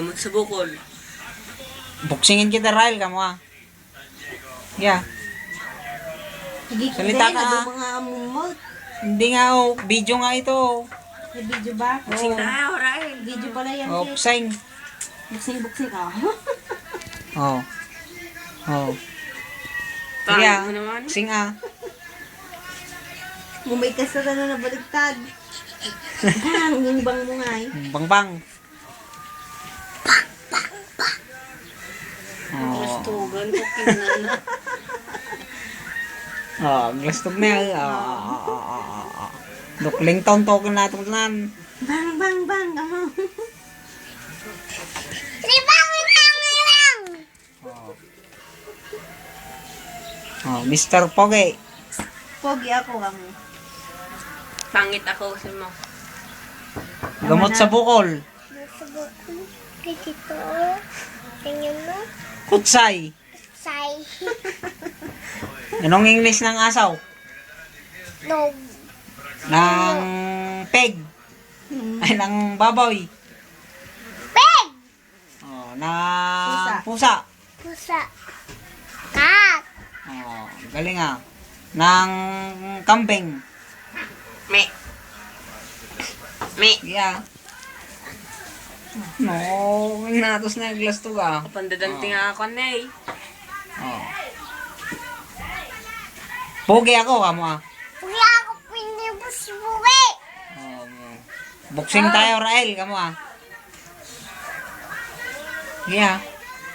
Gamot sa bukol. Buksingin kita, Rael, kamo ah. Yeah. Hindi ko Salita din, ka, ano ah. mga amumot. Hindi nga oh, video nga ito. May video ba? Buksing tayo, Rael. Video pala yan, Oh, Kit. buksing. Buksing-buksing ka. Oh. Oh. Sige Pangit ah. mo naman. Buksing ah. Mumay ka sa na nabaligtad. Bang, yung bang mo nga eh. Bang bang. Oh. Gustugan ko kinana. Oh, glastog na yan. Dukling taon token natin lan. Bang, bang, bang. Oh, Mr. Pogi. Pogi ako ang. Pangit ako sa mo. Gamot sa bukol. Dito. Tingnan mo. Kutsay. Say. Anong English ng asaw? No. Ng peg. Ay, ng baboy. Pig. Oh, ng pusa. Pusa. Cat. Oh, galing ah. Ng kambing. Me. Me. Yeah. No, natos na yung glastog ah. Pandadanting ako na eh. Oh. Pogi ako, kamo ah. Wala ako pinibusbuwi. Oh, boxing tayo, Rael, kamo ah. Yeah.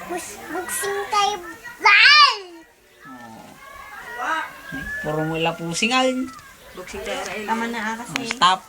Buksing tayo. Bal. Oh. Puro mo ila pusingal. Buksing tayo, Rael. Tama na kasi. Stop.